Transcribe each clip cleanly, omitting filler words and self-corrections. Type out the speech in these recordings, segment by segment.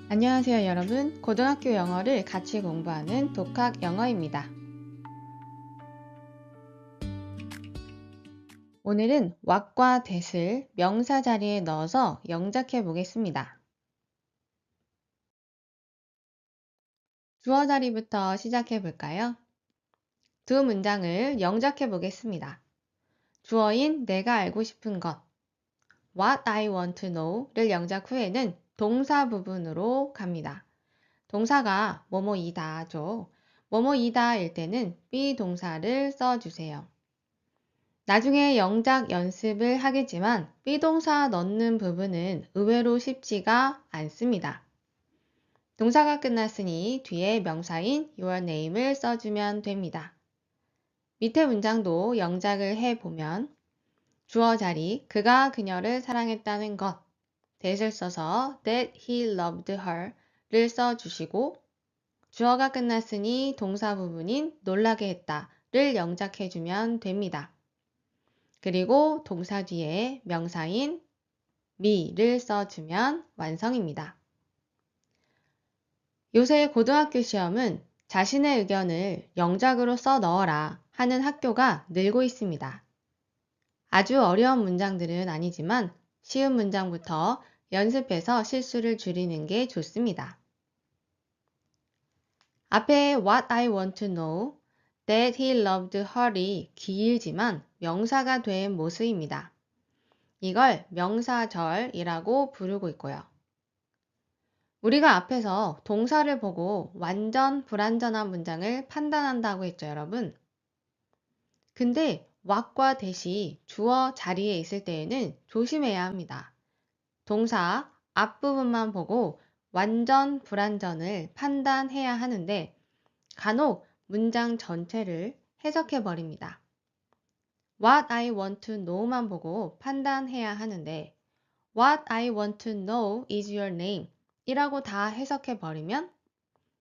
안녕하세요 여러분. 고등학교 영어를 같이 공부하는 독학 영어입니다. 오늘은 what과 that을 명사 자리에 넣어서 영작해 보겠습니다. 주어 자리부터 시작해 볼까요? 두 문장을 영작해 보겠습니다. 주어인 내가 알고 싶은 것 What I want to know를 영작 후에는 동사 부분으로 갑니다. 동사가 뭐뭐이다죠. 뭐뭐이다일 때는 be 동사를 써주세요. 나중에 영작 연습을 하겠지만 be 동사 넣는 부분은 의외로 쉽지가 않습니다. 동사가 끝났으니 뒤에 명사인 your name을 써주면 됩니다. 밑에 문장도 영작을 해보면 주어 자리 그가 그녀를 사랑했다는 것 that을 써서 that he loved her를 써주시고 주어가 끝났으니 동사 부분인 놀라게 했다를 영작해주면 됩니다. 그리고 동사 뒤에 명사인 me를 써주면 완성입니다. 요새 고등학교 시험은 자신의 의견을 영작으로 써 넣어라 하는 학교가 늘고 있습니다. 아주 어려운 문장들은 아니지만 쉬운 문장부터 연습해서 실수를 줄이는 게 좋습니다. 앞에 what I want to know, that he loved her이 길지만 명사가 된 모습입니다. 이걸 명사절이라고 부르고 있고요. 우리가 앞에서 동사를 보고 완전 불완전한 문장을 판단한다고 했죠, 여러분. 근데 what과 that이 주어 자리에 있을 때에는 조심해야 합니다. 동사 앞부분만 보고 완전 불완전을 판단해야 하는데 간혹 문장 전체를 해석해 버립니다. What I want to know만 보고 판단해야 하는데 What I want to know is your name 이라고 다 해석해 버리면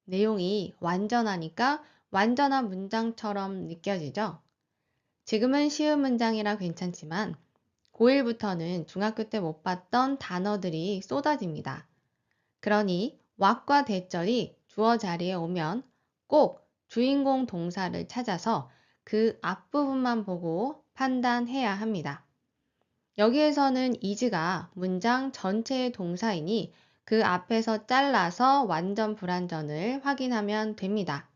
내용이 완전하니까 완전한 문장처럼 느껴지죠. 지금은 쉬운 문장이라 괜찮지만 고1부터는 중학교 때 못 봤던 단어들이 쏟아집니다. 그러니 what과 that절이 주어 자리에 오면 꼭 주인공 동사를 찾아서 그 앞부분만 보고 판단해야 합니다. 여기에서는 is가 문장 전체의 동사이니 그 앞에서 잘라서 완전 불완전을 확인하면 됩니다.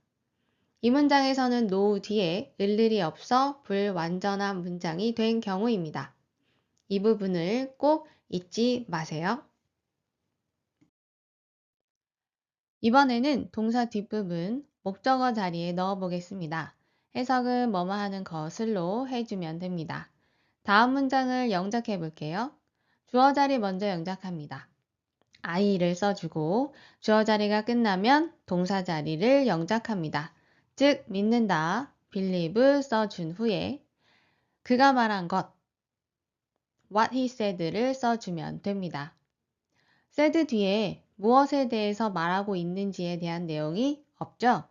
이 문장에서는 know 뒤에 을일이 없어 불완전한 문장이 된 경우입니다. 이 부분을 꼭 잊지 마세요. 이번에는 동사 뒷부분 목적어 자리에 넣어 보겠습니다. 해석은 뭐뭐 하는 것을로 해주면 됩니다. 다음 문장을 영작해 볼게요. 주어 자리 먼저 영작합니다. I를 써주고 주어 자리가 끝나면 동사 자리를 영작합니다. 즉 믿는다, believe 써준 후에 그가 말한 것 what he said를 써주면 됩니다. said 뒤에 무엇에 대해서 말하고 있는지에 대한 내용이 없죠.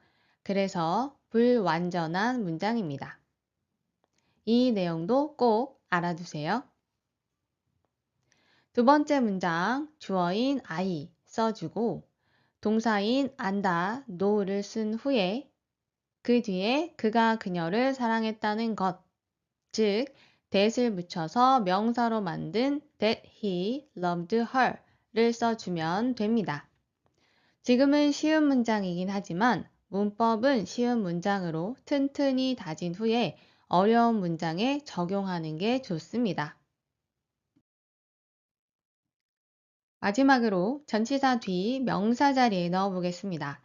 그래서 불완전한 문장입니다. 이 내용도 꼭 알아두세요. 두 번째 문장 주어인 I 써주고 동사인 안다, know를 쓴 후에 그 뒤에 그가 그녀를 사랑했다는 것, 즉 that을 붙여서 명사로 만든 that he loved her를 써주면 됩니다. 지금은 쉬운 문장이긴 하지만 문법은 쉬운 문장으로 튼튼히 다진 후에 어려운 문장에 적용하는 게 좋습니다. 마지막으로 전치사 뒤 명사 자리에 넣어 보겠습니다.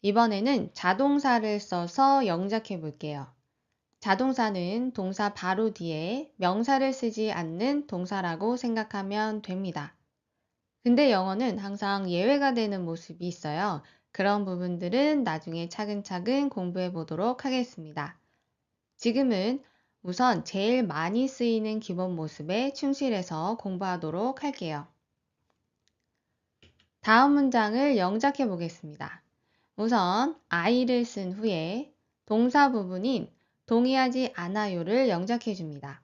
이번에는 자동사를 써서 영작해 볼게요. 자동사는 동사 바로 뒤에 명사를 쓰지 않는 동사라고 생각하면 됩니다. 근데 영어는 항상 예외가 되는 모습이 있어요. 그런 부분들은 나중에 차근차근 공부해 보도록 하겠습니다. 지금은 우선 제일 많이 쓰이는 기본 모습에 충실해서 공부하도록 할게요. 다음 문장을 영작해 보겠습니다. 우선 I를 쓴 후에 동사 부분인 동의하지 않아요를 영작해 줍니다.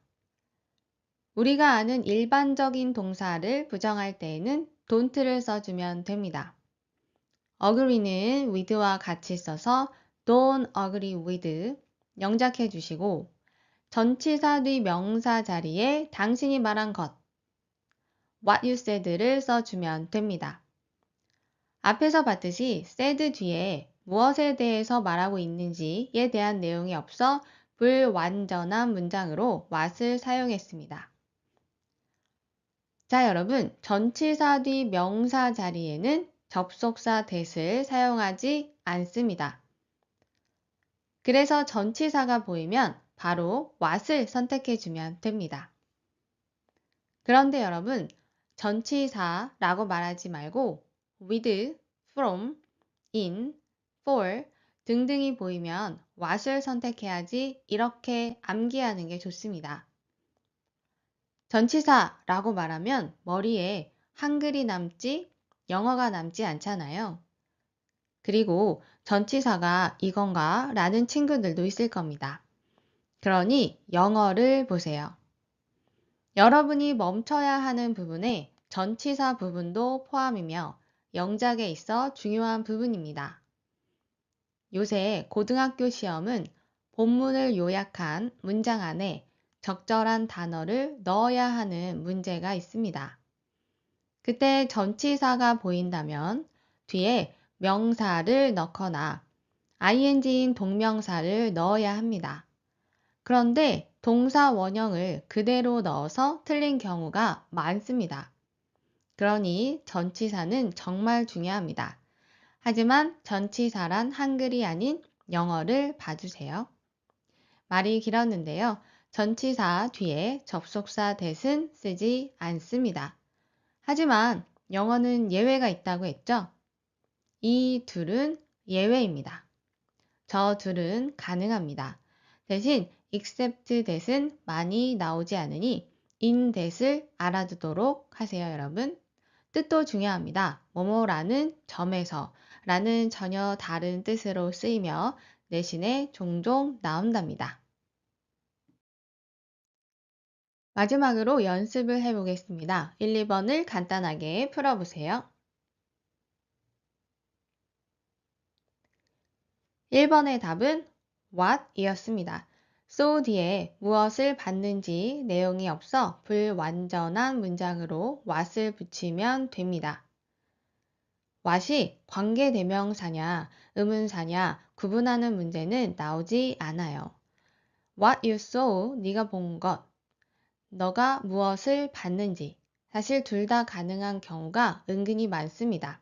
우리가 아는 일반적인 동사를 부정할 때에는 don't를 써주면 됩니다. agree는 with와 같이 써서 don't agree with 영작해 주시고 전치사 뒤 명사 자리에 당신이 말한 것 what you said를 써주면 됩니다. 앞에서 봤듯이 said 뒤에 무엇에 대해서 말하고 있는지에 대한 내용이 없어 불완전한 문장으로 what을 사용했습니다. 자, 여러분, 전치사 뒤 명사 자리에는 접속사 that을 사용하지 않습니다. 그래서 전치사가 보이면 바로 what을 선택해주면 됩니다. 그런데 여러분, 전치사라고 말하지 말고 with, from, in, for 등등이 보이면 what을 선택해야지 이렇게 암기하는 게 좋습니다. 전치사라고 말하면 머리에 한글이 남지 영어가 남지 않잖아요. 그리고 전치사가 이건가 라는 친구들도 있을 겁니다. 그러니 영어를 보세요. 여러분이 멈춰야 하는 부분에 전치사 부분도 포함이며 영작에 있어 중요한 부분입니다. 요새 고등학교 시험은 본문을 요약한 문장 안에 적절한 단어를 넣어야 하는 문제가 있습니다. 그때 전치사가 보인다면 뒤에 명사를 넣거나 ing인 동명사를 넣어야 합니다. 그런데 동사 원형을 그대로 넣어서 틀린 경우가 많습니다. 그러니 전치사는 정말 중요합니다. 하지만 전치사란 한글이 아닌 영어를 봐주세요. 말이 길었는데요. 전치사 뒤에 접속사 that은 쓰지 않습니다. 하지만 영어는 예외가 있다고 했죠? 이 둘은 예외입니다. 저 둘은 가능합니다. 대신 except that은 많이 나오지 않으니 in that을 알아두도록 하세요, 여러분. 뜻도 중요합니다. 뭐뭐라는 점에서 라는 전혀 다른 뜻으로 쓰이며 내신에 종종 나온답니다. 마지막으로 연습을 해보겠습니다. 1, 2번을 간단하게 풀어보세요. 1번의 답은 what 이었습니다. so 뒤에 무엇을 받는지 내용이 없어 불완전한 문장으로 what을 붙이면 됩니다. what이 관계대명사냐 의문사냐 구분하는 문제는 나오지 않아요. what you saw, 네가 본 것, 너가 무엇을 받는지 사실 둘 다 가능한 경우가 은근히 많습니다.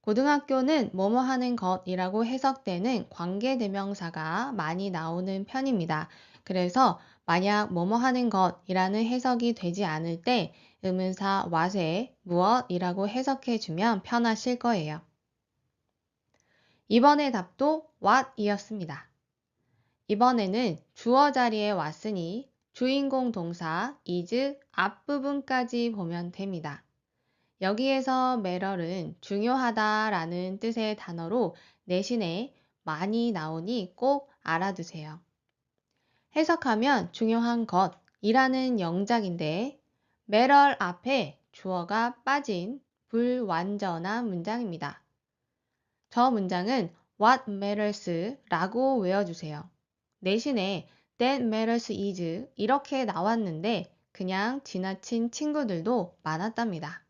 고등학교는 뭐뭐 하는 것이라고 해석되는 관계대명사가 많이 나오는 편입니다. 그래서 만약 뭐뭐 하는 것이라는 해석이 되지 않을 때 의문사 what에 무엇이라고 해석해주면 편하실 거예요. 이번의 답도 what이었습니다. 이번에는 주어 자리에 왔으니 주인공 동사 is 앞부분까지 보면 됩니다. 여기에서 matter은 중요하다 라는 뜻의 단어로 내신에 많이 나오니 꼭 알아두세요. 해석하면 중요한 것이라는 영작인데 matter 앞에 주어가 빠진 불완전한 문장입니다. 저 문장은 what matters 라고 외워주세요. 내신에 that matters is 이렇게 나왔는데 그냥 지나친 친구들도 많았답니다.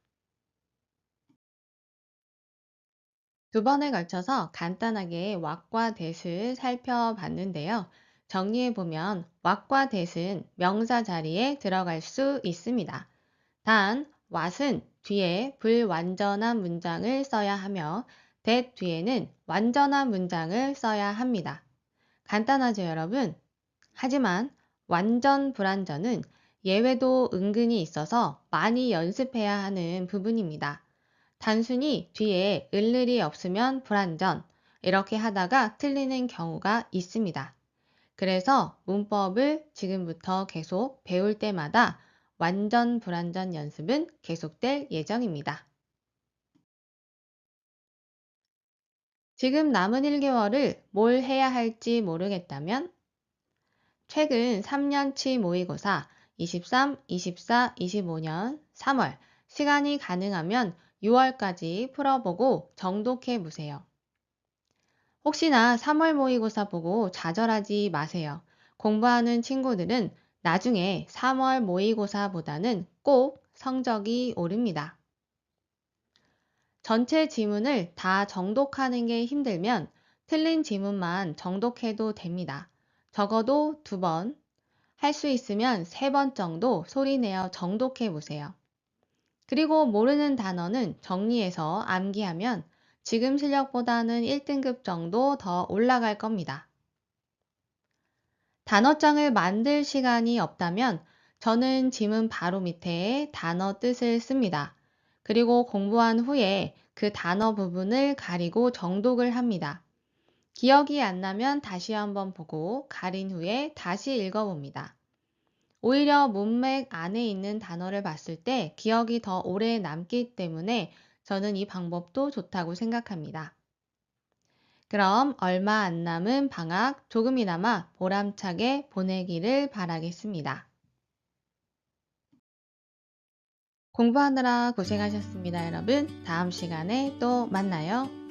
두 번에 걸쳐서 간단하게 what과 that을 살펴봤는데요. 정리해보면 what과 that은 명사 자리에 들어갈 수 있습니다. 단 what은 뒤에 불완전한 문장을 써야 하며 that 뒤에는 완전한 문장을 써야 합니다. 간단하죠, 여러분? 하지만 완전 불완전은 예외도 은근히 있어서 많이 연습해야 하는 부분입니다. 단순히 뒤에 을을이 없으면 불완전 이렇게 하다가 틀리는 경우가 있습니다. 그래서 문법을 지금부터 계속 배울 때마다 완전 불완전 연습은 계속될 예정입니다. 지금 남은 1개월을 뭘 해야 할지 모르겠다면 최근 3년치 모의고사 23, 24, 25년 3월 시간이 가능하면 6월까지 풀어보고 정독해 보세요. 혹시나 3월 모의고사 보고 좌절하지 마세요. 공부하는 친구들은 나중에 3월 모의고사보다는 꼭 성적이 오릅니다. 전체 지문을 다 정독하는 게 힘들면 틀린 지문만 정독해도 됩니다. 적어도 2번, 할 수 있으면 3번 정도 소리내어 정독해 보세요. 그리고 모르는 단어는 정리해서 암기하면 지금 실력보다는 1등급 정도 더 올라갈 겁니다. 단어장을 만들 시간이 없다면 저는 지문 바로 밑에 단어 뜻을 씁니다. 그리고 공부한 후에 그 단어 부분을 가리고 정독을 합니다. 기억이 안 나면 다시 한번 보고 가린 후에 다시 읽어봅니다. 오히려 문맥 안에 있는 단어를 봤을 때 기억이 더 오래 남기 때문에 저는 이 방법도 좋다고 생각합니다. 그럼 얼마 안 남은 방학 조금이나마 보람차게 보내기를 바라겠습니다. 공부하느라 고생하셨습니다, 여러분. 다음 시간에 또 만나요.